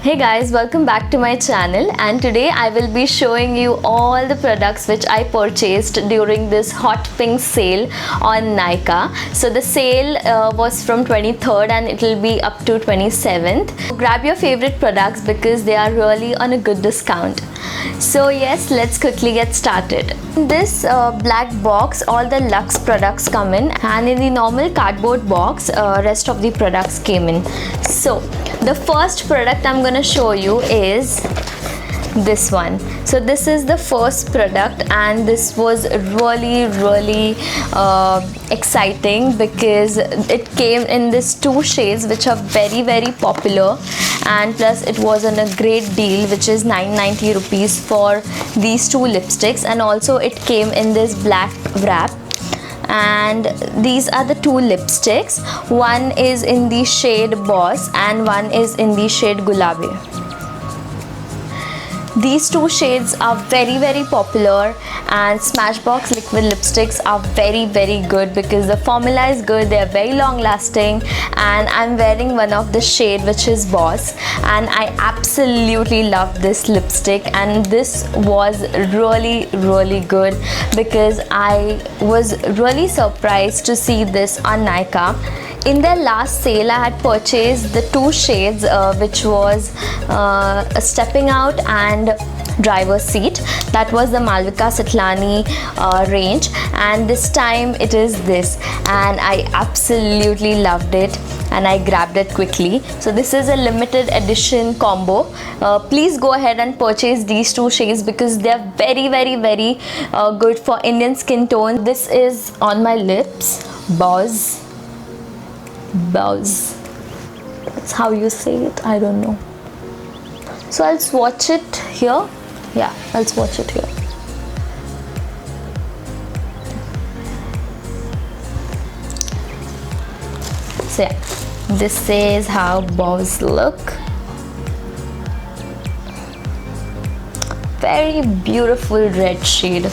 Hey guys, welcome back to my channel, and today I will be showing you all the products which I purchased during this hot pink sale on Nykaa. So the sale was from 23rd and it will be up to 27th. Grab your favorite products because they are really on a good discount. So yes, let's quickly get started. In this black box, all the Lux products come in, and in the normal cardboard box, rest of the products came in. So the first product I'm gonna show you is this one. So this is the first product, and this was really exciting because it came in these two shades which are very popular, and plus it was on a great deal, which is 990 rupees for these two lipsticks, and also it came in this black wrap. And these are the two lipsticks. One is in the shade Boss and one is in the shade Gulabi. These two shades are very popular, and Smashbox liquid lipsticks are very good because the formula is good, they are very long lasting, and I'm wearing one of the shade which is Boss, and I absolutely love this lipstick, and this was really good because I was really surprised to see this on Nykaa. In their last sale, I had purchased the two shades which was Stepping Out and Driver's Seat. That was the Malvika Sitlani range, and this time it is this, and I absolutely loved it and I grabbed it quickly. So this is a limited edition combo. Please go ahead and purchase these two shades because they are very good for Indian skin tone. This is on my lips, Boss. That's how you say it, I don't know. So I'll swatch it here. Yeah, I'll swatch it here. So yeah, this is how Boss look. Very beautiful red shade.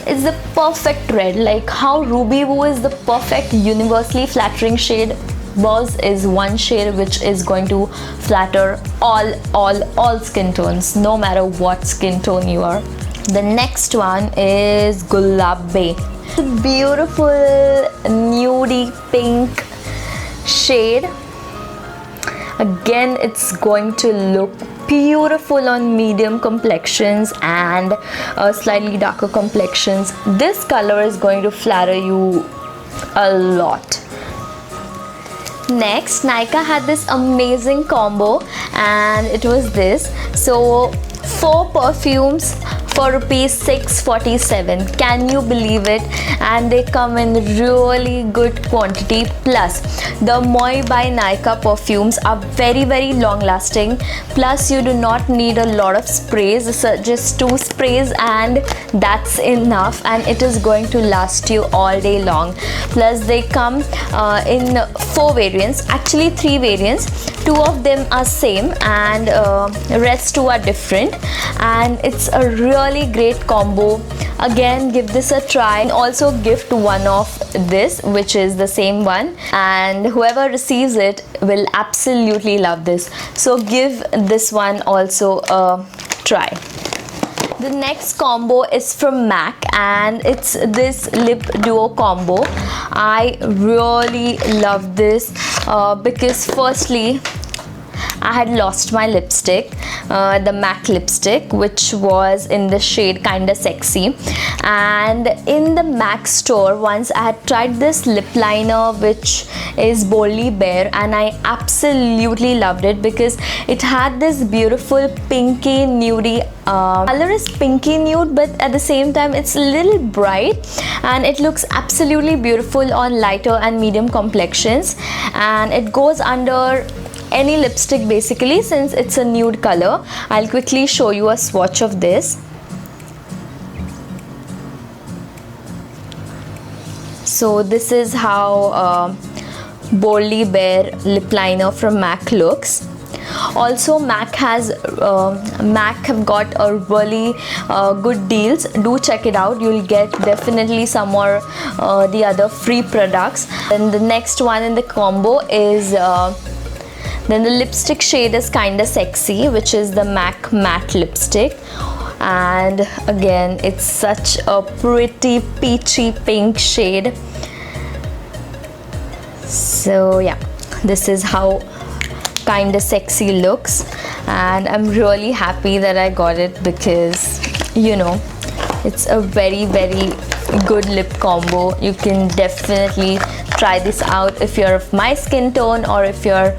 It's the perfect red, like how Ruby Woo is the perfect universally flattering shade. Boss is one shade which is going to flatter all skin tones, no matter what skin tone you are. The next one is Gulabi. Beautiful nudie pink shade. Again, it's going to look beautiful on medium complexions and slightly darker complexions. This color is going to flatter you a lot. Next, Nykaa had this amazing combo, and it was this. So 4 perfumes for rupees 647. Can you believe it? And they come in really good quantity. Plus the Moi by Nykaa perfumes are very long lasting. Plus you do not need a lot of sprays, just 2 sprays and that's enough, and it is going to last you all day long. Plus they come in 4 variants, actually 3 variants. 2 of them are same and rest 2 are different, and it's a really great combo. Again, give this a try, and also gift one of this, which is the same one, and whoever receives it will absolutely love this. So give this one also a try. The next combo is from MAC, and it's this lip duo combo. I really love this because firstly, I had lost my lipstick, the MAC lipstick, which was in the shade Kinda Sexy, and in the MAC store once I had tried this lip liner which is Boldly Bare, and I absolutely loved it because it had this beautiful pinky nudie color is pinky nude, but at the same time it's a little bright, and it looks absolutely beautiful on lighter and medium complexions, and it goes under any lipstick basically since it's a nude color. I'll quickly show you a swatch of this. So this is how Boldly Bare lip liner from MAC looks. Also, MAC have got a really good deals. Do check it out. You'll get definitely some more the other free products. And the next one in the combo is Then the lipstick shade is Kinda Sexy, which is the MAC matte lipstick, and again it's such a pretty peachy pink shade. So yeah, this is how Kinda Sexy looks, and I'm really happy that I got it because, you know, it's a very good lip combo. You can definitely try this out if you're of my skin tone, or if you're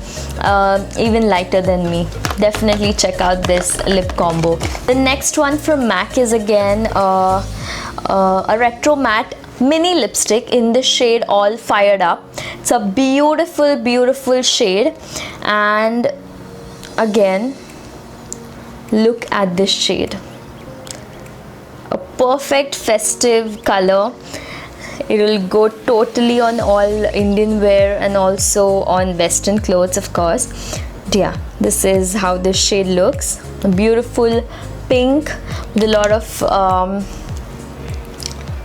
even lighter than me. Definitely check out this lip combo. The next one from MAC is again a retro matte mini lipstick in the shade All Fired Up. It's a beautiful shade, and again look at this shade. A perfect festive color. It will go totally on all Indian wear and also on western clothes, of course. Yeah, this is how this shade looks. A beautiful pink with a lot of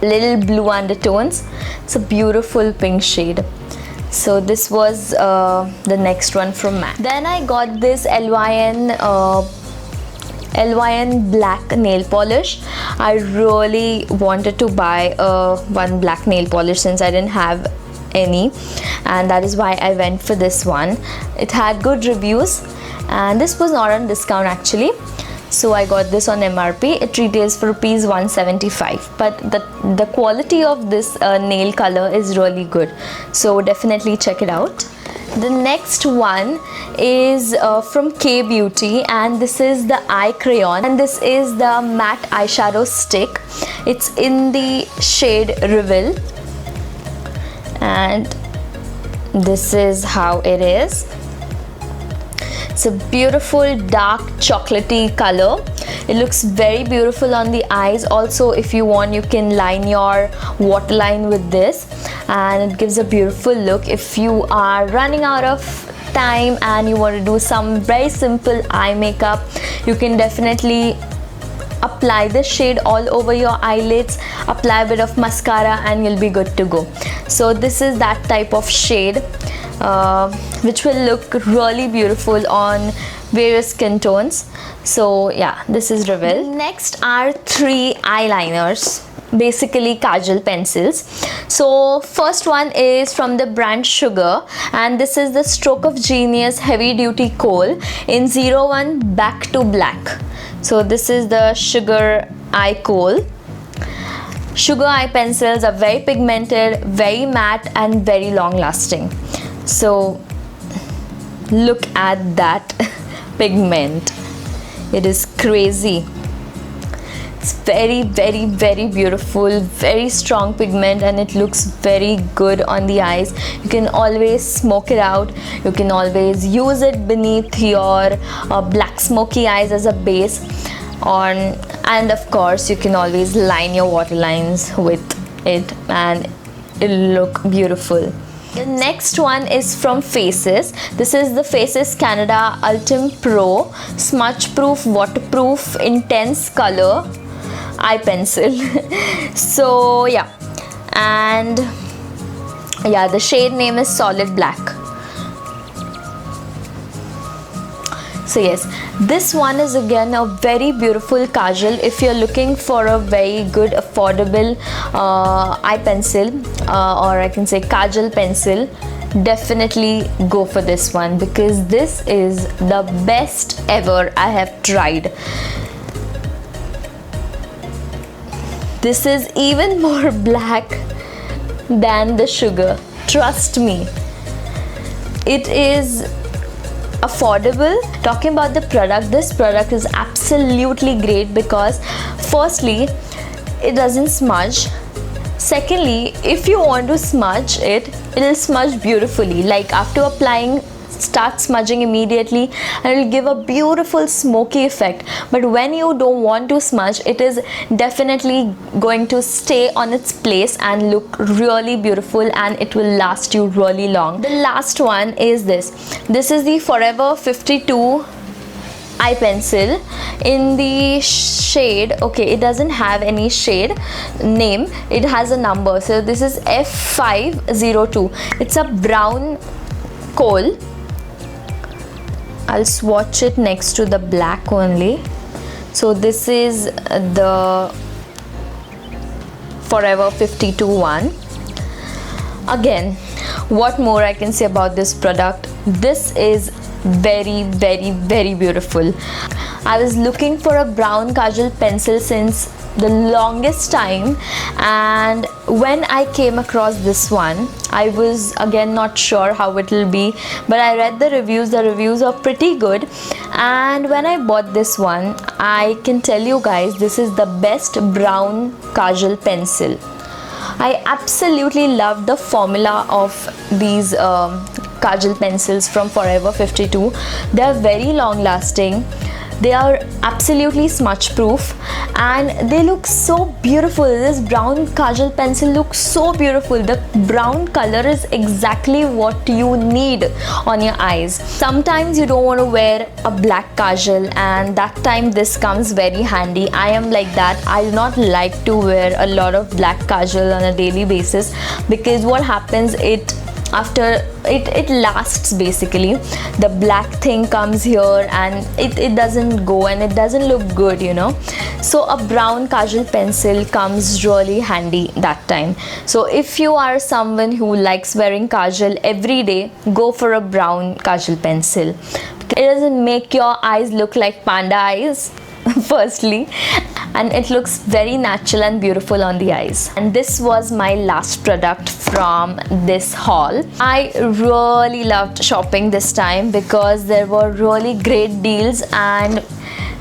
little blue undertones. It's a beautiful pink shade. So this was the next one from MAC. Then I got this LYN black nail polish. I really wanted to buy one black nail polish since I didn't have any, and that is why I went for this one. It had good reviews, and this was not on discount actually. So I got this on MRP. It retails for rupees 175, but the quality of this nail color is really good, so definitely check it out. The next one is from K Beauty, and this is the eye crayon, and this is the matte eyeshadow stick. It's in the shade Reveal, and this is how it is. It's a beautiful dark chocolatey color. It looks very beautiful on the eyes. Also, if you want, you can line your waterline with this, and it gives a beautiful look. If you are running out of time and you want to do some very simple eye makeup, you can definitely apply this shade all over your eyelids, apply a bit of mascara, and you'll be good to go. So this is that type of shade which will look really beautiful on various skin tones. So yeah, this is Reveal. Next are 3 eyeliners, basically kajal pencils. So first one is from the brand Sugar, and this is the Stroke of Genius Heavy Duty Kohl in 01 Back to Black. So this is the Sugar Eye Kohl. Sugar eye pencils are very pigmented, very matte, and very long lasting. So look at that pigment. It is crazy. It's very beautiful, very strong pigment, and it looks very good on the eyes. You can always smoke it out. You can always use it beneath your black smoky eyes as a base and of course you can always line your waterlines with it, and it'll look beautiful. The next one is from Faces. This is the Faces Canada Ultim Pro Smudge Proof Waterproof Intense Color Eye Pencil. So yeah, and yeah, the shade name is Solid Black. So yes, this one is again a very beautiful kajal. If you're looking for a very good affordable eye pencil, or I can say kajal pencil, definitely go for this one, because this is the best ever I have tried. This is even more black than the Sugar. Trust me. It is affordable. Talking about the product, this product is absolutely great because firstly, it doesn't smudge. Secondly, if you want to smudge it, it'll smudge beautifully. Like after applying, start smudging immediately, and it'll give a beautiful smoky effect. But when you don't want to smudge, it is definitely going to stay on its place and look really beautiful, and it will last you really long. The last one is this. This is the Forever 52 eye pencil in the shade, okay, it doesn't have any shade name, it has a number. So this is F502. It's a brown coal. I'll swatch it next to the black only. So this is the Forever 52 one. Again, what more I can say about this product? This is very, very, very beautiful. I was looking for a brown kajal pencil since the longest time, and when I came across this one, I was again not sure how it will be, but I read the reviews are pretty good, and when I bought this one, I can tell you guys, this is the best brown kajal pencil. I absolutely love the formula of these kajal pencils from Forever 52. They are very long lasting. They are absolutely smudge proof and they look so beautiful. This brown kajal pencil looks so beautiful. The brown color is exactly what you need on your eyes. Sometimes you don't want to wear a black kajal, and that time this comes very handy. I am like that. I do not like to wear a lot of black kajal on a daily basis, because what happens, it lasts basically. The black thing comes here and it doesn't go and it doesn't look good, you know. So a brown kajal pencil comes really handy that time. So if you are someone who likes wearing kajal every day, go for a brown kajal pencil. It doesn't make your eyes look like panda eyes firstly, and it looks very natural and beautiful on the eyes. And this was my last product from this haul. I really loved shopping this time because there were really great deals and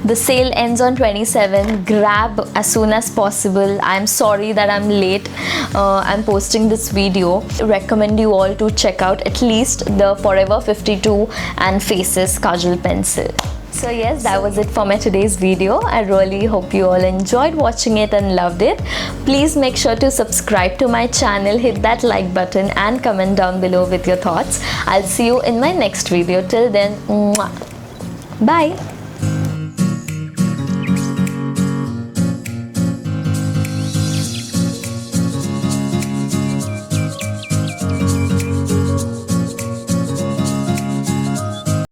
the sale ends on 27. Grab as soon as possible. I'm sorry that I'm late. I'm posting this video. Recommend you all to check out at least the Forever 52 and Faces Kajal pencil. So yes, that was it for my today's video. I really hope you all enjoyed watching it and loved it. Please make sure to subscribe to my channel, hit that like button and comment down below with your thoughts. I'll see you in my next video. Till then, mwah. Bye.